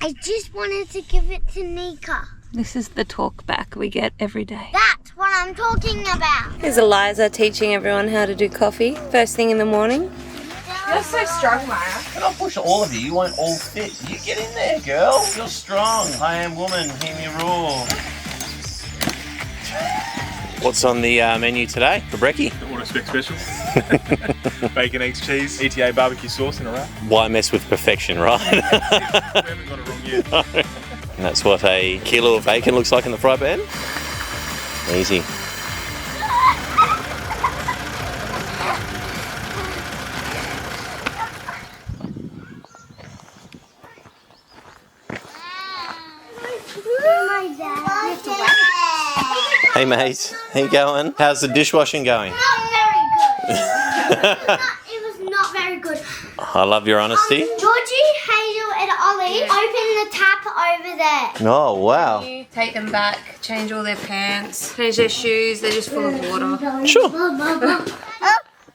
I just wanted to give it to Nika. This is the talk back we get every day. That's what I'm talking about. Here's Eliza teaching everyone how to do coffee first thing in the morning. You're so strong, Mara. Can I push all of you? You won't all fit. You get in there, girl. You're strong. I am woman. Hear me roar. What's on the menu today for brekkie? What I expect special. Bacon, eggs, cheese, ETA barbecue sauce in a wrap. Why mess with perfection, right? We haven't got it wrong yet. And that's what a kilo of bacon looks like in the fry pan. Easy. Hey mate, how you going? How's the dishwashing going? Not very good. It was not very good. I love your honesty. Georgie, Hazel, and Ollie opened the tap over there. Oh wow. You take them back, change all their pants, change their shoes, they're just full of water. Sure.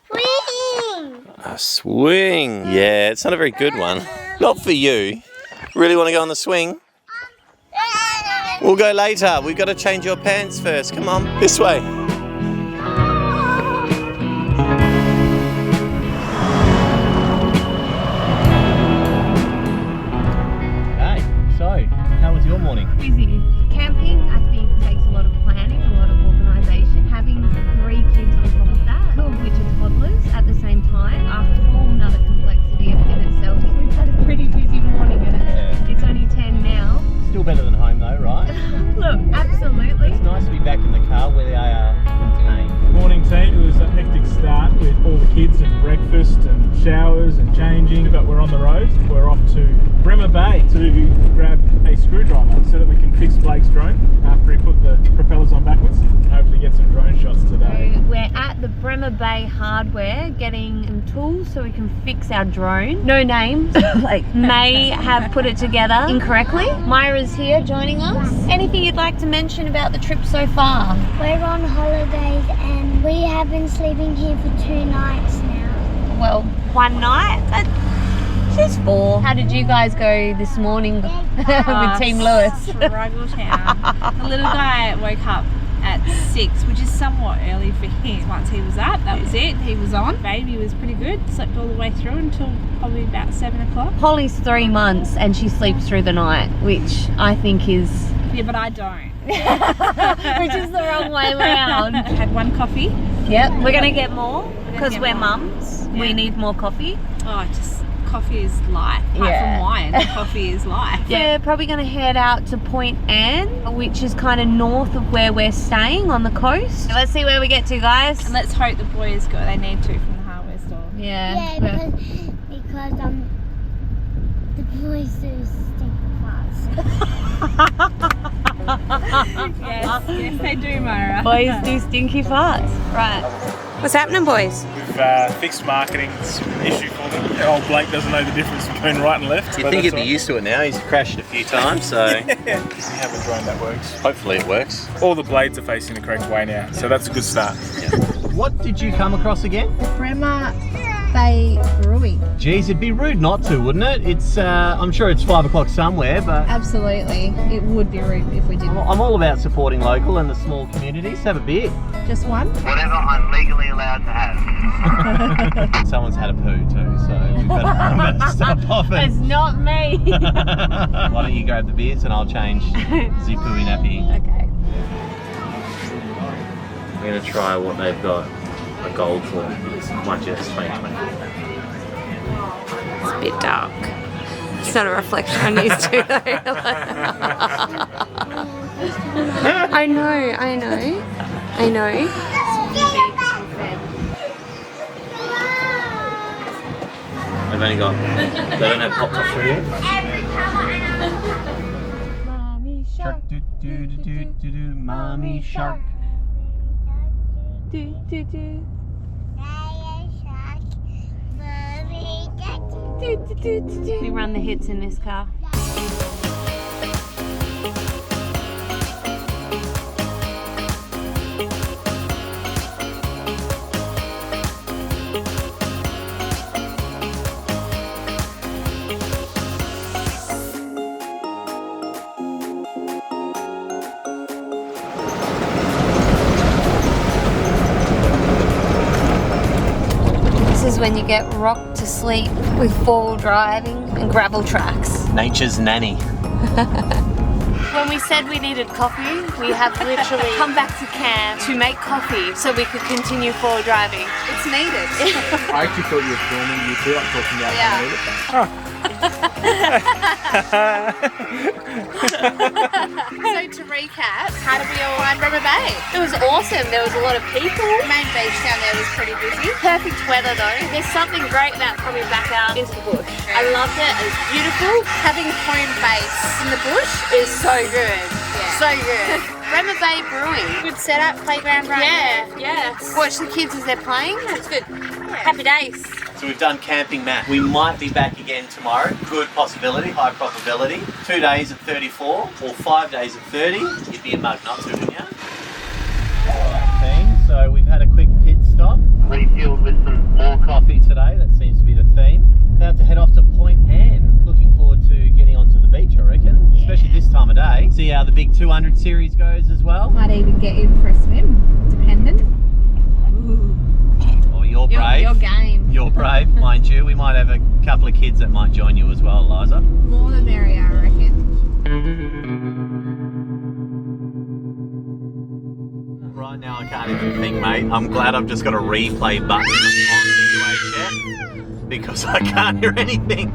Swing! A swing. Yeah, it's not a very good one. Not for you. Really want to go on the swing? We'll go later. We've got to change your pants first. Come on, this way. Hey, so how was your morning? Busy. Camping, I think, takes a lot of planning, a lot of organisation. Having 3 kids on top of that, 2 of which are toddlers at the same time, a whole nother complexity in itself. We've had a pretty busy morning and it's only 10 now. Still better than home though, right? Look, absolutely. It's nice to be back in the car where they are contained. Morning team, it was a hectic start with all the kids and breakfast and showers and changing, but we're on the road. We're off to Bremer Bay to grab a screwdriver so that we can fix Blake's drone after he put the propellers on backwards and hopefully get some drone shots today. We're at the Bremer Bay Hardware getting some tools so we can fix our drone. No names, like may have put it together incorrectly. Myra's here joining us. Anything you'd like to mention about the trip so far? We're on holidays and we have been sleeping here for 2 nights now. Well, 1 night? Just 4. How did you guys go this morning with Team Lewis? Struggle town. The little guy woke up at 6, which is somewhat early for him. Once he was up, that was it. He was on. Baby was pretty good. Slept all the way through until probably about 7 o'clock. Holly's 3 months and she sleeps through the night, which I think is... Yeah, but I don't. which is the wrong way around. I had 1 coffee. Yep, we're going to get more because get we're more. mums. Yeah. We need more coffee. Oh, just coffee is life. Apart from wine, coffee is life. Yeah, we're probably going to head out to Point Anne, which is kind of north of where we're staying on the coast. Let's see where we get to, guys. And let's hope the boys got what they need to from the hardware store. Yeah. Because the boys do stink farts. Yes, they do, Myra. Boys do stinky farts. Right. What's happening, boys? We've fixed marketing. It's an issue for them. Old Blake doesn't know the difference between right and left. You'd think he'd be used to it now. He's crashed a few times, so We have a drone that works. hopefully it works. All the blades are facing the correct way now, so that's a good start. What did you come across again? Bremer Bay Brewery. Geez, it'd be rude not to, wouldn't it? It's I'm sure it's 5 o'clock somewhere, but Absolutely. It would be rude if we didn't. I'm all about supporting local and the small communities. Have a beer. Just 1? Whatever I'm legally allowed to have. Someone's had a poo too, so we better stop off It's it. not me. Why don't you grab the beers and I'll change Zipui nappy. Okay. We're going to try what they've got a gold for. Might just 2020. It's a bit dark. It's not a reflection on you two though. I know. They've only got, they don't have pop tops for you? Mommy Shark, do do do do do do, mommy shark. do do do. We run the hits in this car. is when you get rocked to sleep with 4-wheel driving and gravel tracks. Nature's nanny. When we said we needed coffee, we have literally come back to camp to make coffee so we could continue 4-wheel driving. It's needed. I actually thought you were filming you too, like talking about So to recap, how did we all find Bremer Bay? It was awesome. There was a lot of people. The main beach down there was pretty busy. Perfect weather though. There's something great about coming back out into the bush. I loved it. It was beautiful. Having home base in the bush is so good. Yeah. So good. Bremer Bay Brewing. Good setup, playground right there. Yeah. Watch the kids as they're playing. It's good. Happy days. So we've done camping, Matt. We might be back again tomorrow. Good possibility, high probability. 2 days at 34 or 5 days at 30. You'd be a mug not to, wouldn't you? Alright team, so we've had a quick pit stop. Refueled with some more Coffee today, that seems to be the theme. About to head off to Point Anne. Looking forward to getting onto the beach, I reckon. Yeah. Especially this time of day. See how the big 200 series goes as well. Might even get in for a swim, dependent. Oh, you're brave. Your game. You're brave, mind you. We might have a couple of kids that might join you as well, Eliza. More the merrier, I reckon. Right now I can't even think, mate. I'm glad I've just got a replay button on the UHF because I can't hear anything.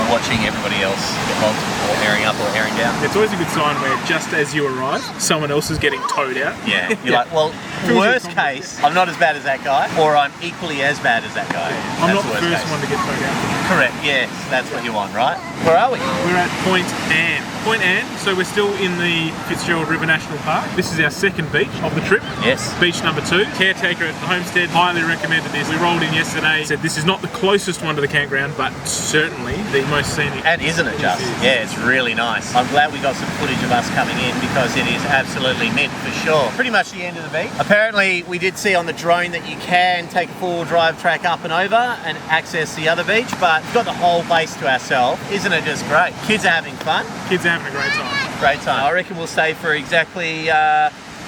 Watching everybody else get logged or herring up or herring down. It's always a good sign where just as you arrive, someone else is getting towed out. Yeah, you're like, well, worst case, I'm not as bad as that guy, or I'm equally as bad as that guy. I'm not That's the first case. one to get towed out. Correct, yes, that's what you want, right? Where are we? We're at Point Anne. Point Anne, so we're still in the Fitzgerald River National Park. This is our second beach of the trip. Yes. Beach number 2. Caretaker at the homestead highly recommended this. We rolled in yesterday, said this is not the closest one to the campground, but certainly the most scenic. And isn't it just? Yeah, it's really nice. I'm glad we got some footage of us coming in because it is absolutely mint for sure. Pretty much the end of the beach. Apparently we did see on the drone that you can take a 4-wheel drive track up and over and access the other beach, but we've got the whole place to ourselves. Isn't it just great? Kids are having fun. Kids are having a great time. Great time. I reckon we'll stay for exactly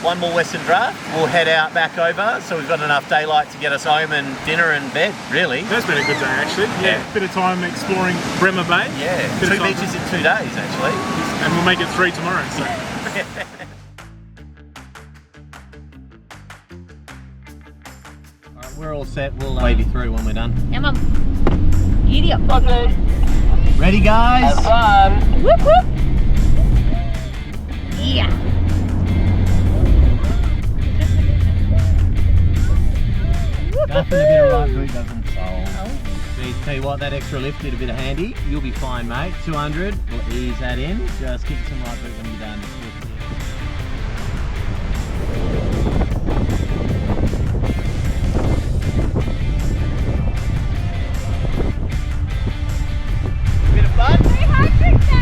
one more western draft. We'll head out back over, so we've got enough daylight to get us home and dinner and bed, really. That's been a good day actually. Yeah. Bit of time exploring Bremer Bay. Yeah, 2 beaches in 2 days actually. And we'll make it 3 tomorrow. So. Alright, we're all set. We'll wave you through when we're done. Come on. Giddy up. Okay. Ready, guys? Have fun. Whoop whoop. Yeah. Nothing a bit of right boot doesn't solve. Tell you what, that extra lift did a bit of handy. You'll be fine, mate. 200, we'll ease that in. Just give it some right boot when you're done. Bit of fun? 300,000!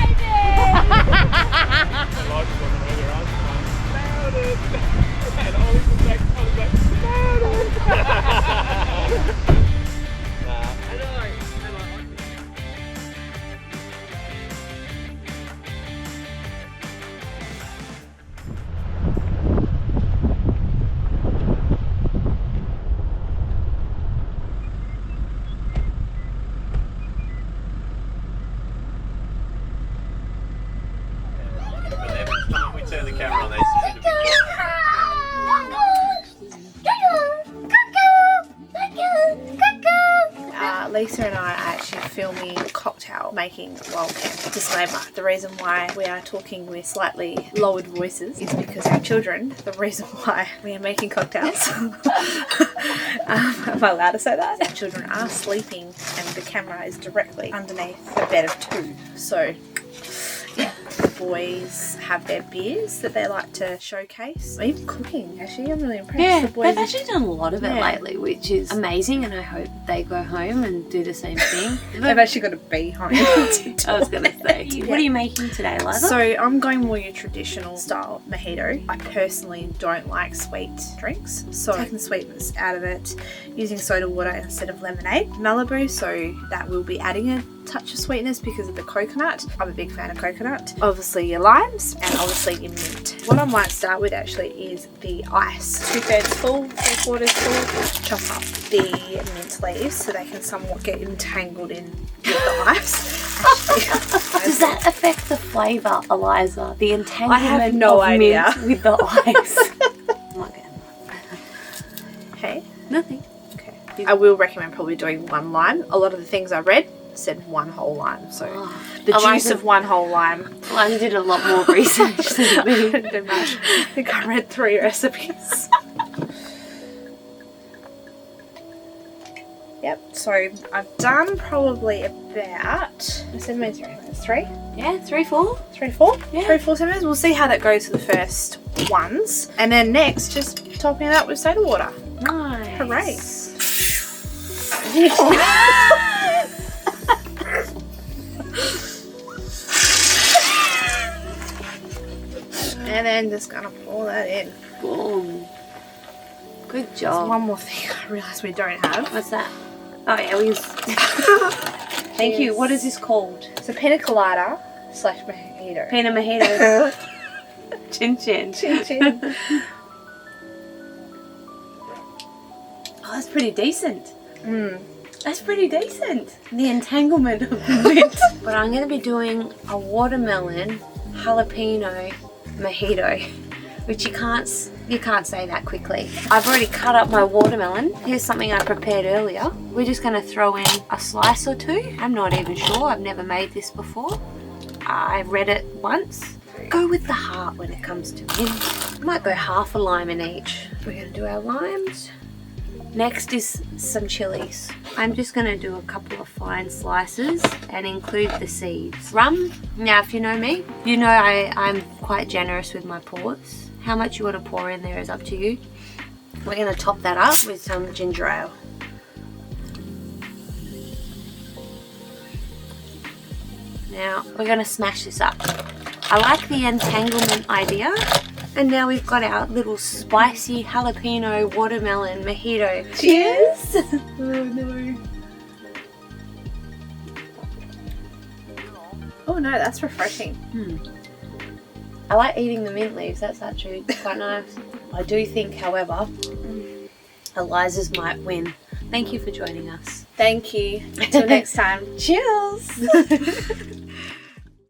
Lisa and I are actually filming cocktail making while camping. Disclaimer, the reason why we are talking with slightly lowered voices is because our children, the reason why we are making cocktails. Am I allowed to say that? Our children are sleeping and the camera is directly underneath a bed of two. So yeah, the boys have their beers that they like to showcase. Even cooking, actually, I'm really impressed. Yeah, the boys they've actually done a lot of it Yeah. lately, which is amazing, and I hope they go home and do the same thing. they've actually got to be home. I was going to say, Yeah. what are you making today, Liza? So I'm going more your traditional style mojito. I personally don't like sweet drinks, so I'm taking the sweetness out of it, using soda water instead of lemonade. Malibu, so that will be adding a touch of sweetness because of the coconut. I'm a big fan of coconut. Obviously your limes and obviously your mint. What I might start with actually is the ice. 2/3 full, 3/4 full. Chop up the mint leaves so they can somewhat get entangled in with the ice. Does that affect the flavour, Eliza? The entanglement I have no of idea. mint with the ice. Okay. Okay. Nothing. Okay. I will recommend probably doing one lime. A lot of the things I read said one whole lime, so the juice of one whole lime. I did a lot more research than me. Too much. I think I read 3 recipes. Yep, so I've done probably about 7 minutes, 3? Yeah, 3, 4. 3, 4? Yeah. 3, 4, 7 minutes. We'll see how that goes for the first ones. And then next, just topping it up with soda water. Nice. Hooray. And then just gonna pour that in. Boom. Good There's job. one more thing I realised we don't have. What's that? Oh yeah, we use... Thank you. What is this called? It's a pina colada / mojito. Pina mojito. Chin chin. Chin chin. Oh, that's pretty decent. Mm. That's pretty decent. The entanglement of the mint. But I'm going to be doing a watermelon jalapeno mojito, which you can't say that quickly. I've already cut up my watermelon. Here's something I prepared earlier. We're just going to throw in a slice or two. I'm not even sure. I've never made this before. I read it once. Go with the heart when it comes to mint. Might go half a lime in each. We're going to do our limes. Next is some chilies. I'm just going to do a couple of fine slices and include the seeds. Rum, now if you know me, you know I'm quite generous with my pours. How much you want to pour in there is up to you. We're going to top that up with some ginger ale. Now we're going to smash this up. I like the entanglement idea. And now we've got our little spicy jalapeno watermelon mojito. Cheers! Oh no. Oh no, that's refreshing. I like eating the mint leaves, that's actually quite nice. I do think, however, Eliza's might win. Thank you for joining us. Thank you. Until next time. Cheers!